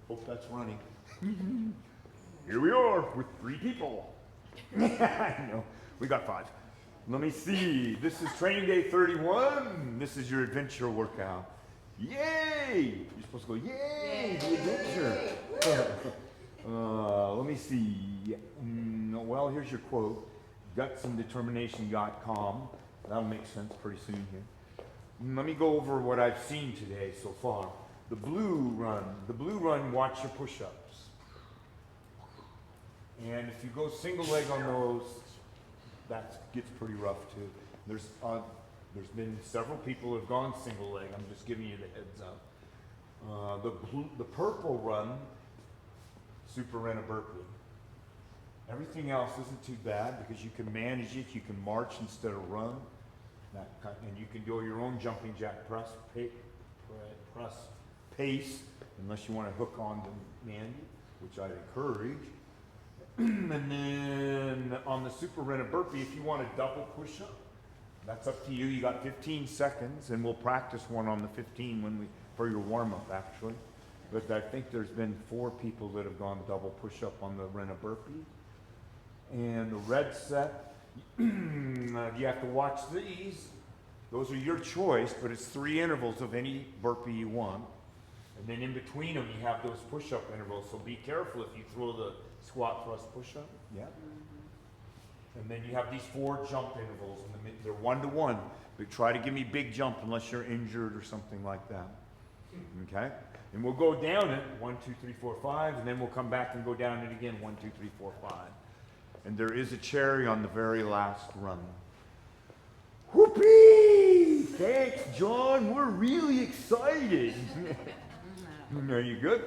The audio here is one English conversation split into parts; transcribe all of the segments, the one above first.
Hope that's running. Here we are with 3 people. No, we got 5. Let me see. This is training day 31. This is your adventure workout. Yay! You're supposed to go, yay, the adventure. Let me see. Well, here's your quote. Gutsanddetermination.com. That'll make sense pretty soon here. Let me go over what I've seen today so far. The blue run, watch your push-ups. And if you go single leg on those, that gets pretty rough too. There's been several people who have gone single leg. I'm just giving you the heads up. The purple run, super run a burpee. Everything else isn't too bad because you can manage it. You can march instead of run. And you can do your own jumping jack press pace, unless you want to hook on to Mandy, which I'd encourage. And then on the super run a burpee, if you want a double push-up, that's up to you. You got 15 seconds, and we'll practice one on the 15 for your warm-up actually. But I think there's been 4 people that have gone double push-up on the run a burpee. And the red set, you have to watch these. Those are your choice, but it's 3 intervals of any burpee you want. And then in between them, you have those push-up intervals. So be careful if you throw the squat, thrust, push-up. Yeah. And then you have these 4 jump intervals. They're 1-to-1. But try to give me big jump unless you're injured or something like that. Okay? And we'll go down it, 1, 2, 3, 4, 5. And then we'll come back and go down it again, 1, 2, 3, 4, 5. And there is a cherry on the very last run. Whoopee! Thanks, John. We're really excited. Are you good?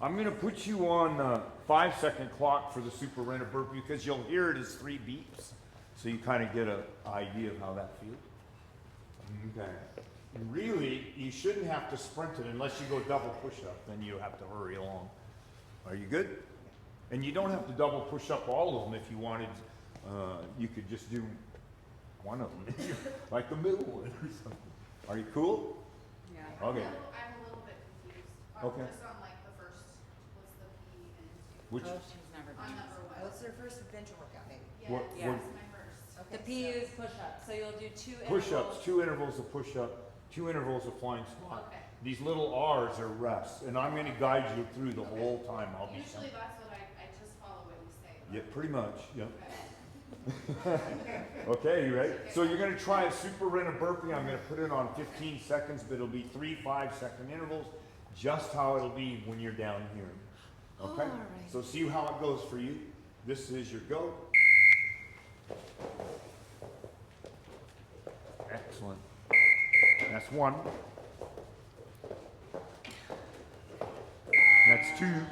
I'm going to put you on a 5-second clock for the super run a burpee because you'll hear it as 3 beeps. So you kind of get an idea of how that feels. Okay. And really, you shouldn't have to sprint it unless you go double push-up. Then you have to hurry along. Are you good? And you don't have to double push up all of them if you wanted. You could just do one of them, like the middle one or something. Are you cool? Yeah. Okay. I'm a little bit confused. Okay. Just on like the first, what's the P and Q? Which? She's never On done number this. one. What's their first adventure workout, maybe? Yeah, What- yeah, what- it's my first. Okay, The P is push-up, so you'll do 2 Push-ups, 2 intervals of push-up, 2 intervals of flying squat. Okay. These little R's are rests, and I'm going to guide you through the whole time. I'll be Usually that's what I just follow what you say. Yeah, pretty much. Yeah. Okay. Okay, you ready? So you're going to try a super run a burpee. I'm going to put it on 15 seconds, but it'll be 3 5-second intervals, just how it'll be when you're down here. Okay? All right. So see how it goes for you. This is your go. Excellent. That's 1. That's 2. And then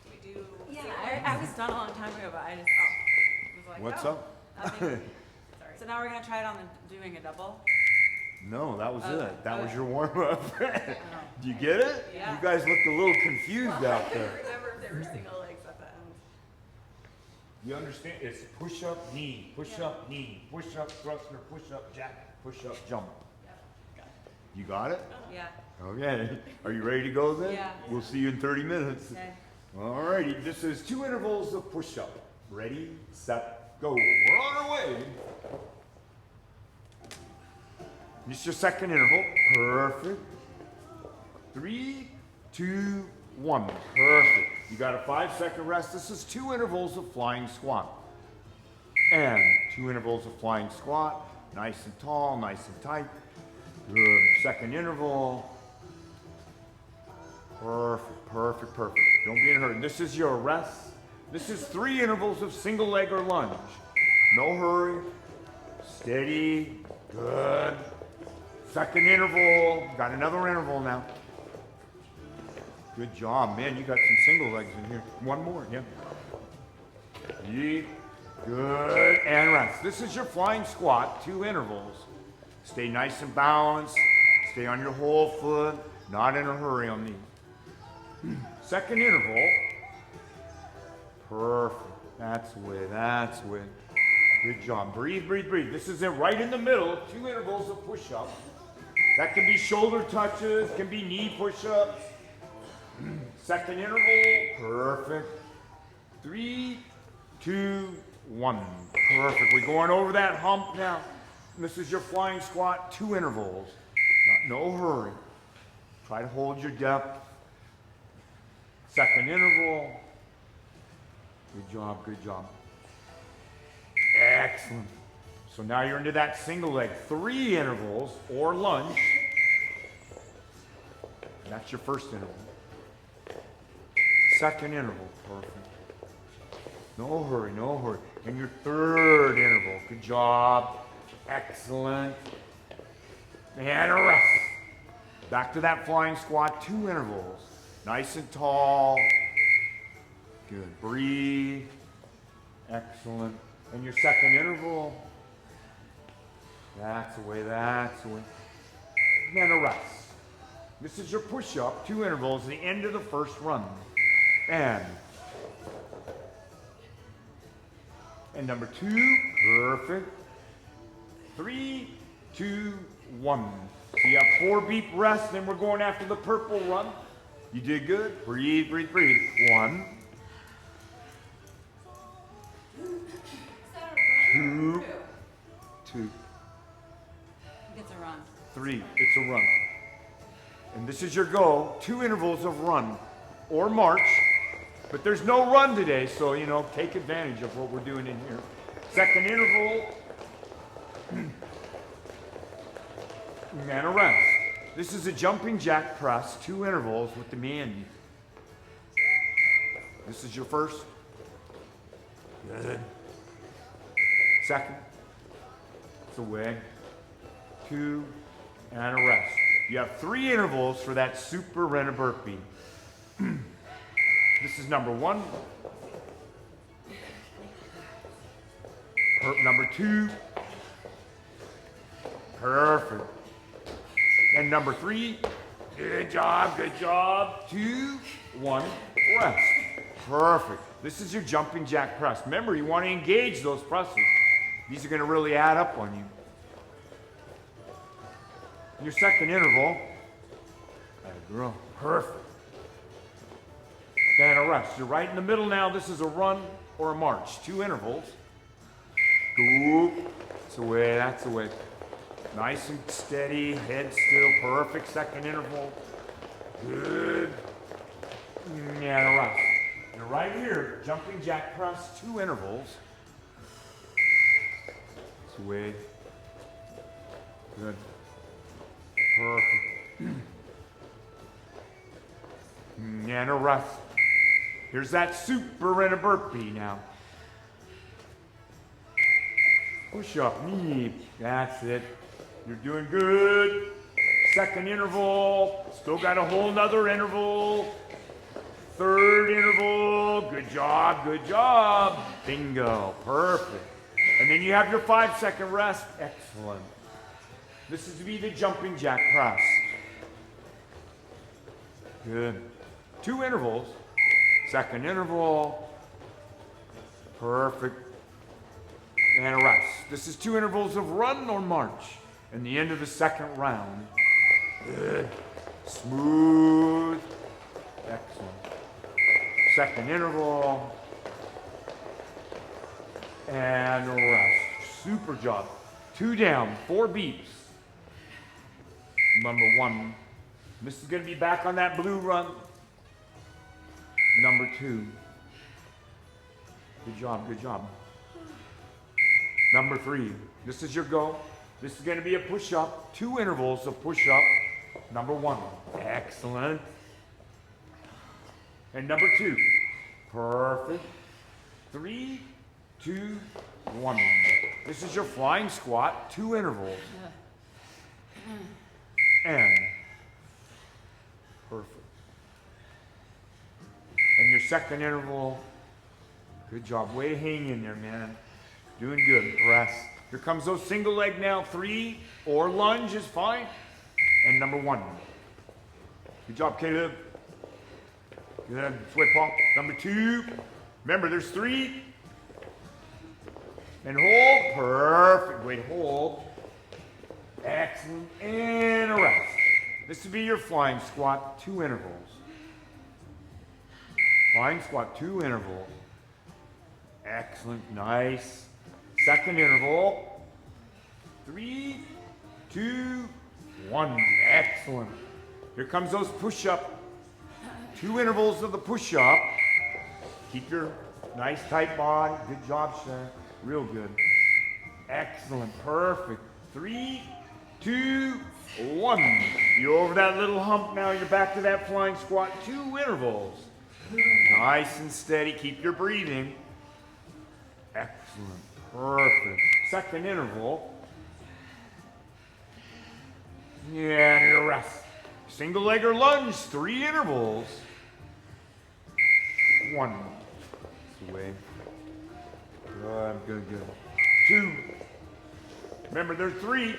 we do. Yeah, I was done a long time ago, but I just was like, What's oh, up? nothing. Sorry. So now we're gonna try it on doing a double. No, that was Okay, it. That was okay. your warm-up. Do you get it? Yeah. You guys looked a little confused out I there. couldn't remember if they were single legs at the end. You understand? It's push-up, knee, push-up, knee, push-up, thruster, push-up, jack, push-up, jump. You got it? Yeah. Okay. Are you ready to go then? Yeah. We'll see you in 30 minutes. Okay. All righty. This is 2 intervals of push-up. Ready, set, go. We're on our way. This is your second interval. Perfect. 3, 2, 1. Perfect. You got a 5-second rest. This is 2 intervals of flying squat. And 2 intervals of flying squat. Nice and tall, nice and tight. Good. Second interval. Perfect, perfect, perfect. Don't be in a hurry. This is your rest. This is 3 intervals of single leg or lunge. No hurry. Steady. Good. Second interval. Got another interval now. Good job, man. You got some single legs in here. One more, yeah. Good. And rest. This is your flying squat. 2 intervals. Stay nice and balanced. Stay on your whole foot. Not in a hurry on these. Second interval. Perfect. That's the way. That's the way. Good job. Breathe, breathe, breathe. This is it right in the middle. 2 intervals of push-up. That can be shoulder touches, can be knee push-ups. Second interval, perfect. 3, 2, 1. Perfect. We're going over that hump now. This is your flying squat, 2 intervals. No hurry. Try to hold your depth. Second interval. Good job, good job. Excellent. So now you're into that single leg, 3 intervals or lunge. That's your first interval. Second interval, perfect. No hurry, no hurry. And your third interval, good job. Excellent. And a rest. Back to that flying squat, 2 intervals. Nice and tall. Good, breathe. Excellent. And your second interval. That's the way, that's the way. And then a rest. This is your push-up, 2 intervals, the end of the first run. And number 2, perfect. 3, 2, 1. So you have 4 beep rest, then we're going after the purple run. You did good. Breathe, breathe, breathe. 1, 2, 2. It's a run. 3, it's a run. And this is your go, 2 intervals of run or march, but there's no run today, so, you know, take advantage of what we're doing in here. Second interval, and a rest. This is a jumping jack press, 2 intervals with the man. This is your first. Good. Second. It's a wig. 2, and a rest. You have 3 intervals for that super rent burpee. This is number 1. Number 2. Perfect. And number 3. Good job, good job. 2, 1, rest. Perfect. This is your jumping jack press. Remember, you want to engage those presses. These are going to really add up on you. Your second interval, perfect. And a rest. You're right in the middle now. This is a run or a march. 2 intervals. Go. That's the way, that's the way. Nice and steady, head still, perfect. Second interval. Good. And a rest. You're right here, jumping jack press, 2 intervals. That's the way. Good. Perfect. And a rest. Here's that super and a burpee now. Push up, knee. That's it. You're doing good. Second interval. Still got a whole nother interval. Third interval. Good job, good job. Bingo. Perfect. And then you have your 5-second rest. Excellent. This is to be the jumping jack press. Good. 2 intervals. Second interval. Perfect. And a rest. This is 2 intervals of run or march. And the end of the second round. Good. Smooth. Excellent. Second interval. And a rest. Super job. 2 down, 4 beeps. Number 1. This is going to be back on that blue run. Number 2. Good job, good job. Number 3. This is your go. This is going to be a push-up. 2 intervals of push-up. Number 1. Excellent. And number 2. Perfect. 3, 2, 1. This is your flying squat. 2 intervals. And perfect. And your second interval. Good job. Way to hang in there, man. Doing good. Press. Here comes those single leg now. 3 or lunge is fine. And number 1. Good job, Caleb. Good. Sweat pump. Number 2. Remember, there's 3. And hold. Perfect. Way to hold. Excellent. And a rest. This would be your flying squat, 2 intervals. Flying squat, 2 intervals. Excellent, nice. Second interval. 3, 2, 1. Excellent. Here comes those push-up. 2 intervals of the push-up. Keep your nice tight body. Good job, Sharon. Real good. Excellent, perfect. 3, 2, 1. You're over that little hump now. You're back to that flying squat. 2 intervals. Nice and steady. Keep your breathing. Excellent. Perfect. Second interval. Yeah, and your rest. Single leg or lunge. 3 intervals. 1. That's the way. Good, good, good. 2. Remember, there's 3.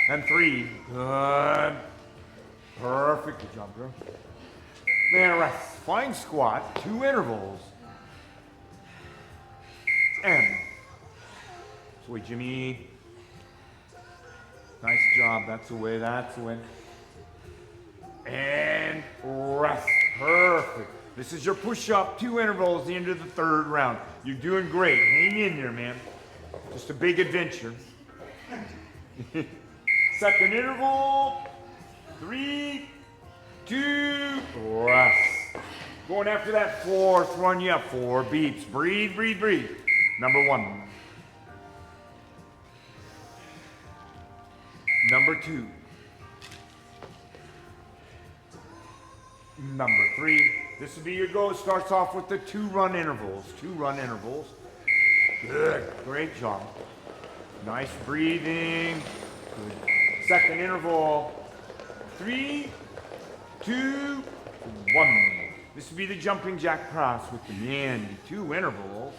And 3. Good. Perfect. Good job, girl. Man, rest. Flying squat. 2 intervals. And. Sweet Jimmy. Nice job. That's the way. That's the way. And rest. Perfect. This is your push-up. 2 intervals. The end of the 3rd round. You're doing great. Hang in there, man. Just a big adventure. Second interval. 3, 2, rest. Going after that 4th one. You have 4 beats. Breathe, breathe, breathe. Number 1. Number 2. Number 3. This will be your goal. It starts off with the 2 run intervals. 2 run intervals. Good. Great job. Nice breathing. Good. Second interval. 3, 2, 1. This will be the jumping jack press with the Mandy. 2 intervals.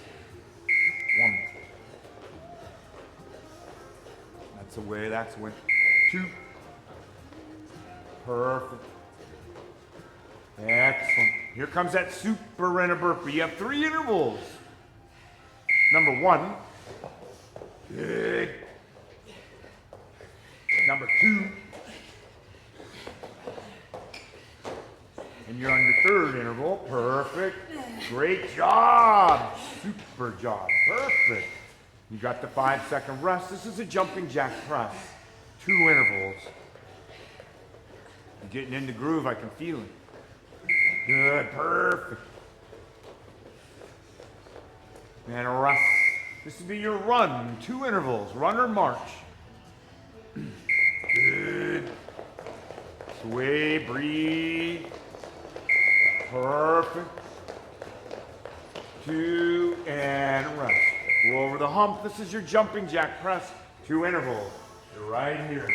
1. That's the way. That's the way. 2. Perfect. Excellent. Here comes that super rent a burpee. You have 3 intervals. Number 1. Good. Number 2. And you're on your 3rd interval. Perfect. Great job. Super job. Perfect. You got the 5-second rest. This is a jumping jack press. 2 intervals. You're getting in the groove. I can feel it. Good. Perfect. And a rest. This will be your run. 2 intervals. Run or march. Good. Sway. Breathe. Perfect. 2 and rest. Go over the hump. This is your jumping jack press. 2 intervals. You're right here.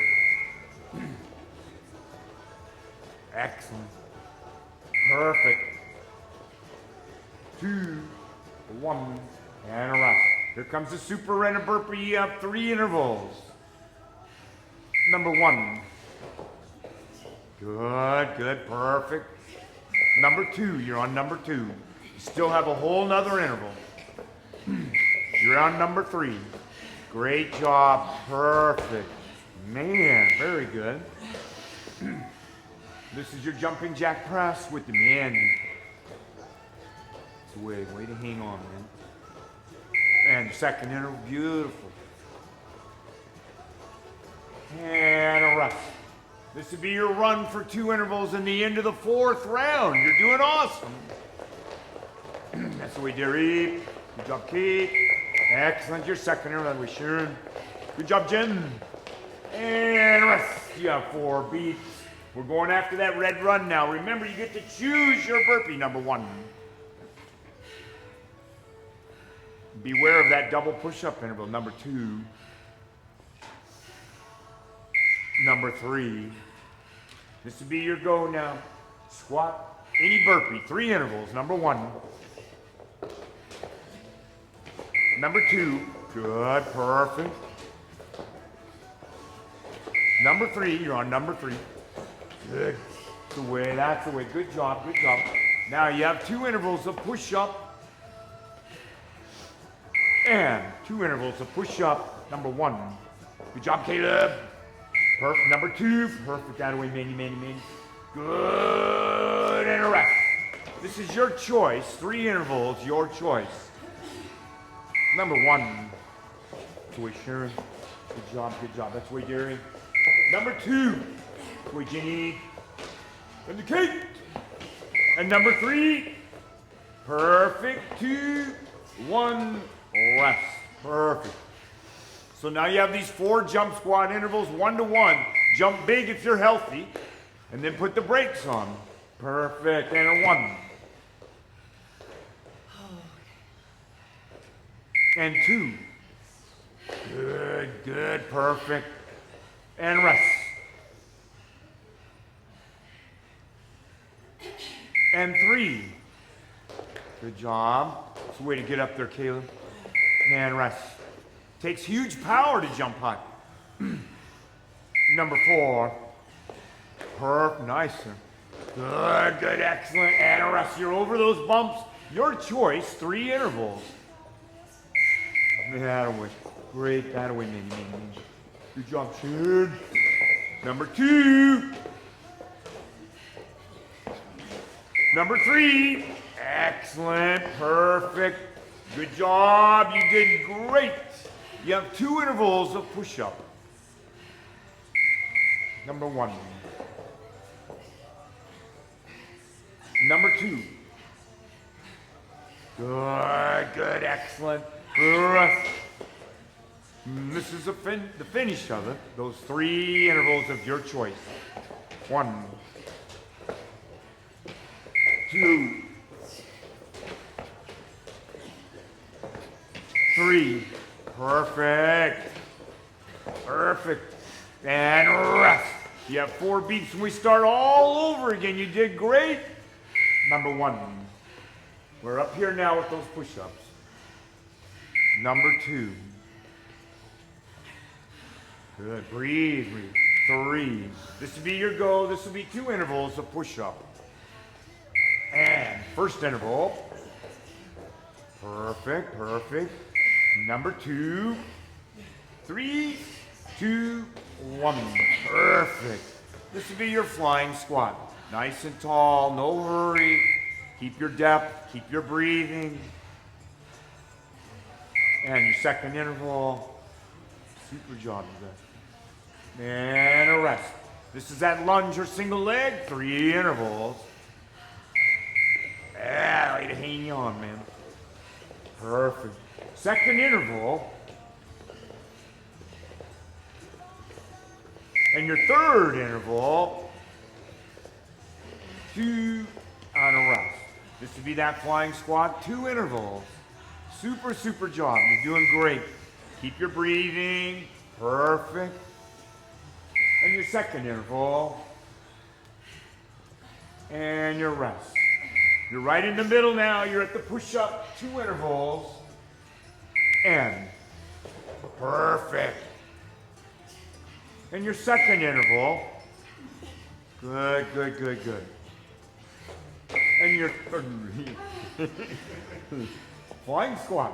Excellent. Perfect. 2, 1, and a rest. Here comes the super rent a burpee. You have 3 intervals. Number 1. Good, good, perfect. Number 2, you're on number 2. You still have a whole nother interval. You're on number 3. Great job, perfect. Man, very good. This is your jumping jack press with the Mandy. It's a way to hang on, man. And second interval, beautiful. And a rest. This would be your run for 2 intervals in the end of the 4th round. You're doing awesome. That's the way, Derry. Good job, Kate. Excellent. Your second interval, that way, Sharon. Good job, Jen. And rest. You have 4 beats. We're going after that red run now. Remember, you get to choose your burpee, number 1. Beware of that double push-up interval, number 2. Number 3. This would be your go now. Squat, any burpee, 3 intervals, number 1. Number 2, good, perfect. Number 3, you're on number 3. Good, that's the way, good job, good job. Now you have 2 intervals of push-up and 2 intervals of push-up, number 1. Good job, Caleb. Perfect. Number 2. Perfect. That away, Mandy. Good. And a rest. This is your choice. 3 intervals, your choice. Number 1. That's away, Sharon. Good job. That's away, Gary. Number 2. That's away, Jenny. And the Kate. And number 3. Perfect. 2, 1. Rest. Perfect. So now you have these 4 jump squat intervals, 1 to 1. Jump big if you're healthy, and then put the brakes on. Perfect. And a 1. And 2. Good, perfect. And rest. And 3. Good job. It's a way to get up there, Caleb. And rest. Takes huge power to jump high. Number 4. Nice. Good, excellent. And a rest. You're over those bumps. Your choice, 3 intervals. That away. Great. That away, Minnie. Good job, Sid. Number 2. Number 3. Excellent. Perfect. Good job. You did great. You have 2 intervals of push-up. Number 1. Number 2. Good, excellent. Rest. This is the finish of it. Those 3 intervals of your choice. 1, 2, 3. Perfect. And rest. You have 4 beats and we start all over again. You did great. Number 1. We're up here now with those push-ups. Number 2. Good. Breathe. 3. This will be your go. This will be 2 intervals of push-up. And first interval. Perfect. Number 2. 3, 2, 1. Perfect. This will be your flying squat. Nice and tall. No hurry. Keep your depth. Keep your breathing. And your second interval. Super job with that. And a rest. This is that lunge or single leg. 3 intervals. Yeah, way to hang on, man. Perfect. Second interval. And your third interval. 2 on a rest. This would be that flying squat. 2 intervals. Super job. You're doing great. Keep your breathing. Perfect. And your second interval. And your rest. You're right in the middle now. You're at the push-up. 2 intervals. And perfect. And your second interval. Good. And your flying squat.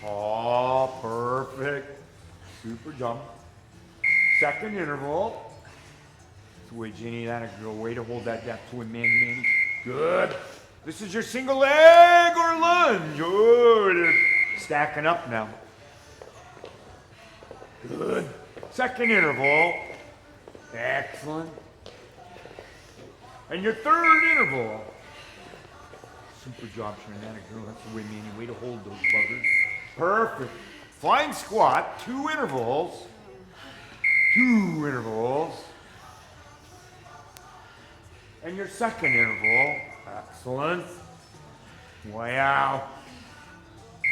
Oh, perfect. Super jump. Second interval. Sway, Jenny, that a girl. Way to hold that depth to a man. Good. This is your single leg or lunge. Oh, they're stacking up now. Good. Second interval. Excellent. And your third interval. Super job, Sharon. That a girl. That's the way, man. Way to hold those buggers. Perfect. Flying squat. 2 intervals. 2 intervals. And your second interval. Excellent. Wow.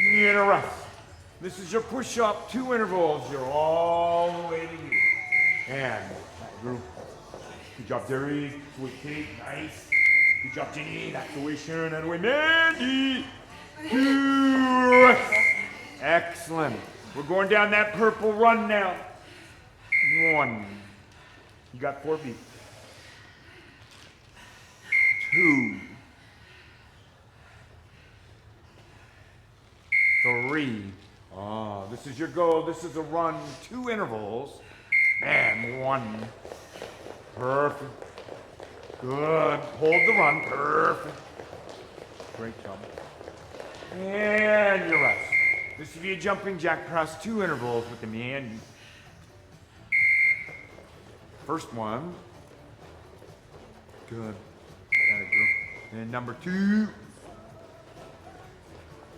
And a rest. This is your push-up. 2 intervals. You're all the way to here. And that group. Good job, Derry. Sweet Kate. Nice. Good job, Jenny. That's the way, Sharon. That way, Mandy. 2 rest. Excellent. We're going down that purple run now. 1. You got 4 beats. 2. 3. Oh, this is your go. This is a run. 2 intervals. And 1. Perfect. Good. Hold the run. Perfect. Great job. And your rest. This would be a jumping jack press, 2 intervals with the meandy. First one. Good. Gotta go. And number 2.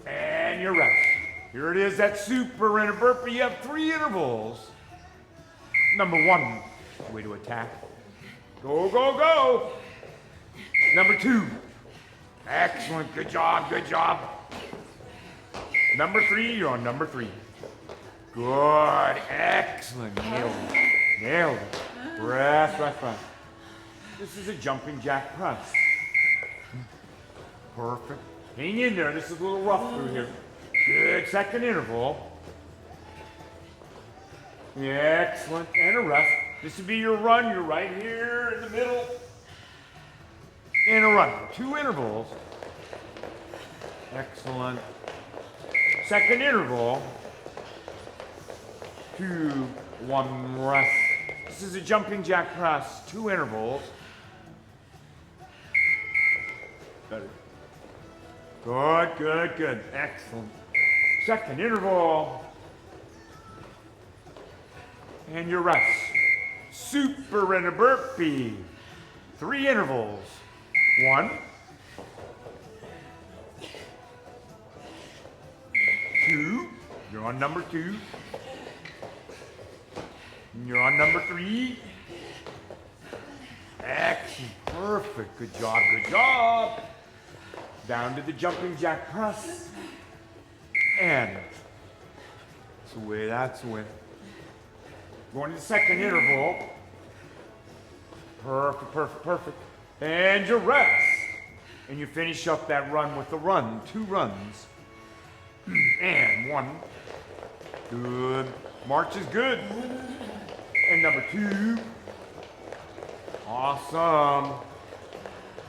And your rest. Here it is, that super in a burpee. You have 3 intervals. Number 1. Way to attack. Go, go, go. Number 2. Excellent. Good job. Good job. Number 3. You're on number 3. Good. Excellent. Nailed it. Nailed it. Rest, rest, rest. This is a jumping jack press. Perfect. Hang in there. This is a little rough through here. Good. Second interval. Yeah, excellent. And a rest. This would be your run. You're right here in the middle. And a run. 2 intervals. Excellent. Second interval. 2, 1, rest. This is a jumping jack press. 2 intervals. Better. Good, good, good. Excellent. Second interval. And your rest. Super in a burpee. 3 intervals. 1. 2. You're on number 2. And you're on number 3. Excellent. Perfect. Good job. Good job. Down to the jumping jack press. And that's the way. That's the way. Going to the second interval. Perfect, perfect, perfect. And your rest. And you finish up that run with the run. 2 runs. And 1. Good. March is good. And number 2. Awesome.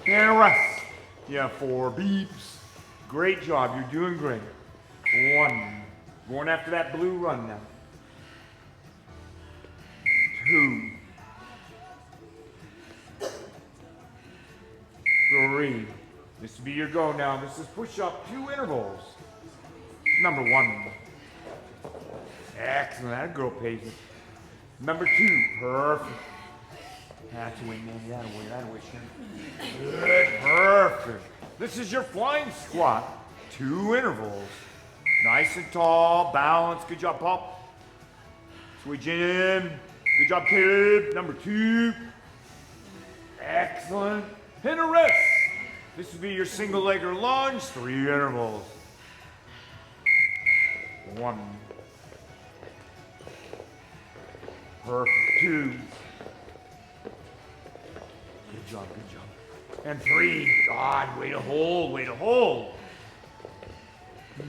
And a rest. Yeah, 4 beeps. Great job. You're doing great. 1. Going after that blue run now. 2. 3. This will be your go now. This is push up 2 intervals. Number 1. Excellent. That girl pays it. Number 2. Perfect. That's the way, man. That way. That way, Shannon. Good. Perfect. This is your flying squat. 2 intervals. Nice and tall. Balance. Good job, Pop. Switch in. Good job, Caleb. Number 2. Excellent. And a rest. This would be your single legger lunge. 3 intervals. 1. Perfect. 2. Good job, good job. And 3. God, way to hold, way to hold.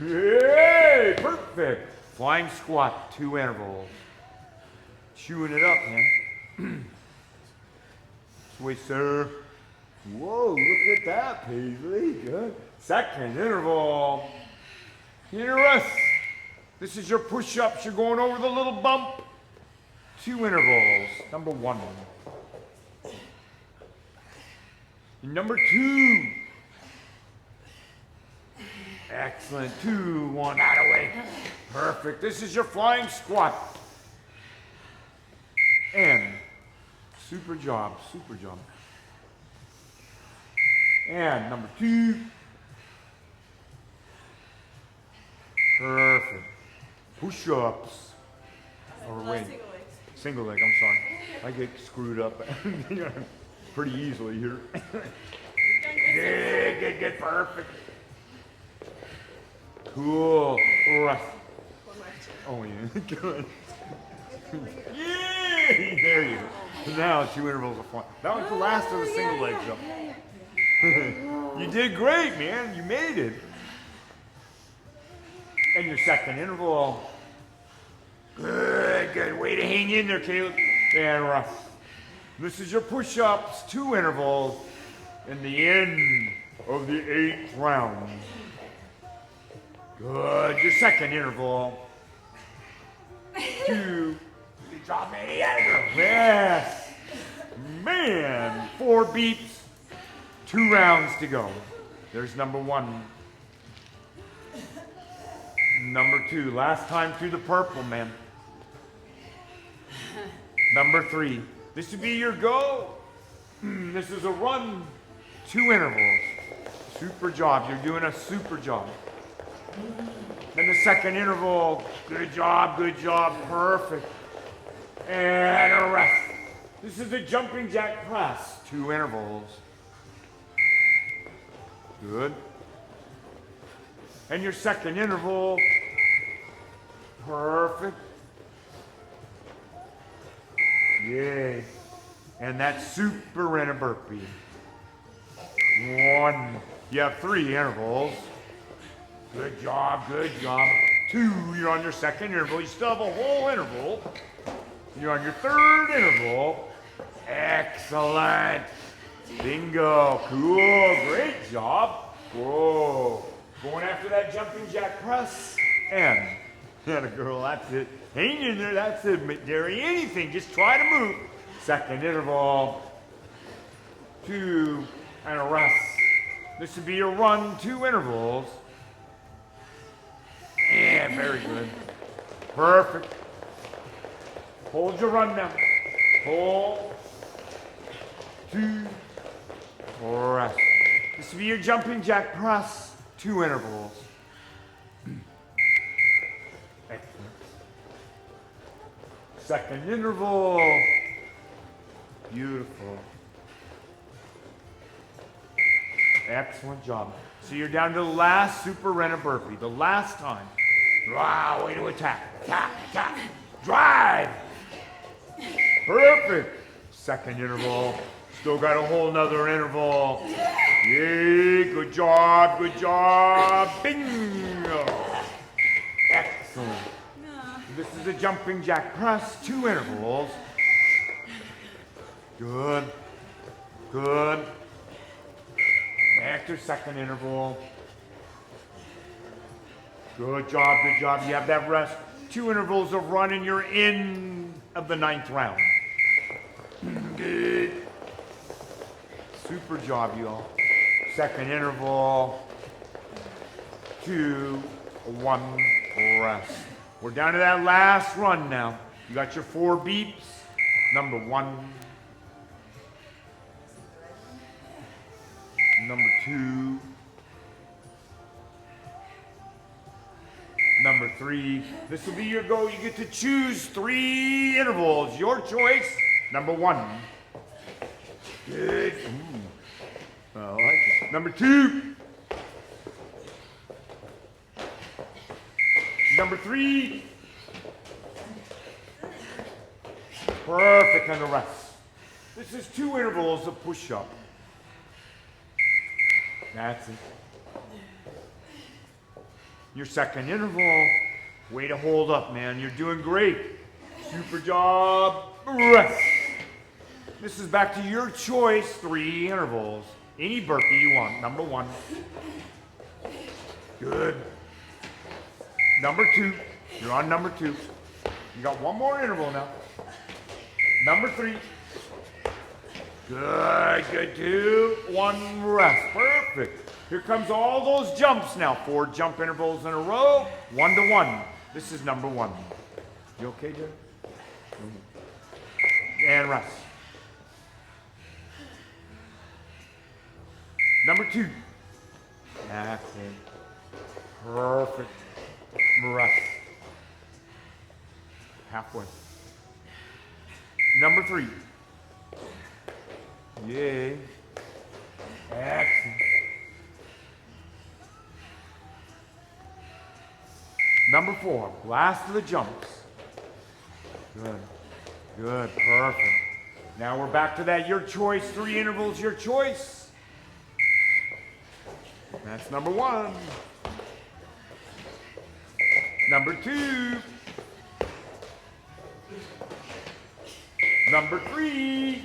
Yay, perfect. Flying squat, 2 intervals. Chewing it up, man. Switch, sir. Whoa, look at that, Paisley. Good. Second interval. Rest. This is your push-ups. You're going over the little bump. 2 intervals. Number 1. Number 2. Excellent. 2, 1, out of way. Perfect. This is your flying squat. And super job, super job. And number 2. Perfect. Push-ups. Or wait. Single leg, I'm sorry. I get screwed up pretty easily here. Good, good, good, perfect. Cool. Rest. Oh, yeah, good. Yay! There you go. Now 2 intervals of fun. That was the last of the single leg jump. You did great, man. You made it. And your second interval. Good, good. Way to hang in there, Caleb. And rest. This is your push-ups, 2 intervals, in the end of the 8th round. Good. Your second interval. 2. Good job, man. Yes. Man, 4 beeps, 2 rounds to go. There's number 1. Number 2, last time through the purple, man. Number 3, this would be your go. This is a run, 2 intervals. Super job, you're doing a super job. Then the second interval, good job, perfect. And a rest. This is a jumping jack press, 2 intervals. Good. And your second interval, perfect. Yay. And that's super in a burpee. 1. You have 3 intervals. Good job, 2, you're on your second interval. You still have a whole interval. You're on your third interval. Excellent. Bingo. Cool. Great job. Whoa. Going after that jumping jack press. And a girl, that's it. Hang in there, that's it. Dairy anything, just try to move. Second interval. 2, and a rest. This would be your run, 2 intervals. Yeah, very good. Perfect. Hold your run now. Hold. 2. Rest. This will be your jumping jack press. 2 intervals. Excellent. Second interval. Beautiful. Excellent job. So you're down to the last super rena burpee. The last time. Wow, way to attack. Attack. Drive. Perfect. Second interval. Still got a whole nother interval. Yay, good job. Bingo. Excellent. This is a jumping jack press, 2 intervals. Good. After second interval. Good job. You have that rest. 2 intervals of run and you're in of the 9th round. Good. Super job, you all. Second interval. 2, 1, rest. We're down to that last run now. You got your 4 beeps. Number 1. Number 2. Number 3. This will be your go. You get to choose 3 intervals. Your choice. Number 1. Good. Ooh. I like it. Number 2. Number 3. Perfect on the rest. This is 2 intervals of push-up. That's it. Your second interval. Way to hold up, man. You're doing great. Super job. Rest. This is back to your choice. 3 intervals. Any burpee you want. Number 1. Good. Number 2. You're on number 2. You got 1 more interval now. Number 3. Good. 2, 1, rest. Perfect. Here comes all those jumps now. 4 jump intervals in a row. 1 to 1. This is number 1. You okay, Jerry? And rest. Number 2. That's it. Perfect. Rest. Halfway. Number 3. Yay. Excellent. Number 4. Last of the jumps. Good. Perfect. Now we're back to that your choice. 3 intervals, your choice. That's number 1. Number 2. Number 3.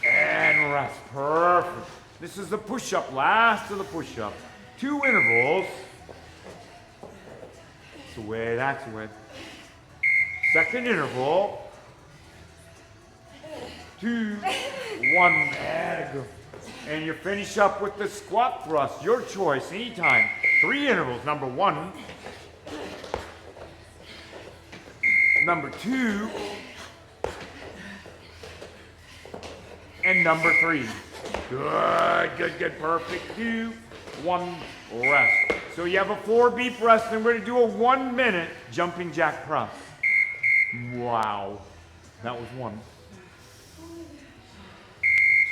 And rest. Perfect. This is the push-up. Last of the push-up. 2 intervals. That's the way. Second interval. 2, 1, and go. And you finish up with the squat thrust, your choice, anytime. 3 intervals, number 1. Number 2. And number 3. Good, good, good, perfect. 2, 1, rest. So you have a 4 beep rest, and we're gonna do a 1-minute jumping jack press. Wow. That was 1.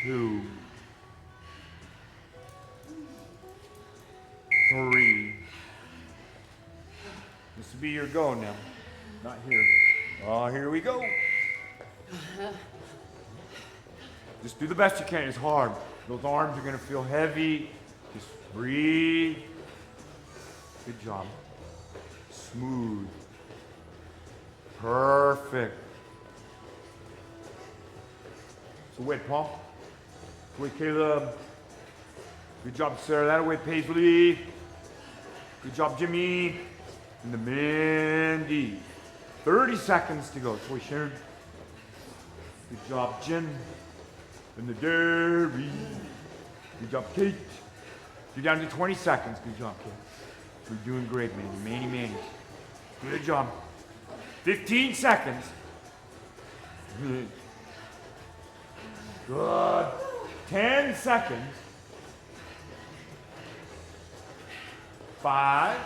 2. 3. This will be your go now. Not here. Oh, here we go. Just do the best you can. It's hard. Those arms are going to feel heavy. Just breathe. Good job. Smooth. Perfect. So wait, Paul. Wait, Caleb. Good job, Sarah. That way, Paisley. Good job, Jimmy. And the Mandy. 30 seconds to go. Toy Sharon. Good job, Jen. And the Derry. Good job, Kate. You're down to 20 seconds. Good job, Kate. You're doing great, man. Manny. Good job. 15 seconds. Good. 10 seconds. 5,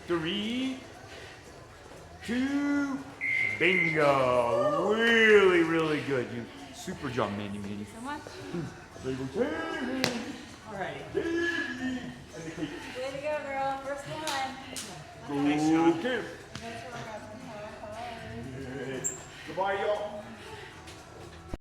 3, 2, bingo. Really, really good. You super job, Mandy. So much. There you go, Terry. Alrighty. Terry. And the cake. Way to go, girl. First one. Go, Kim. Goodbye, y'all.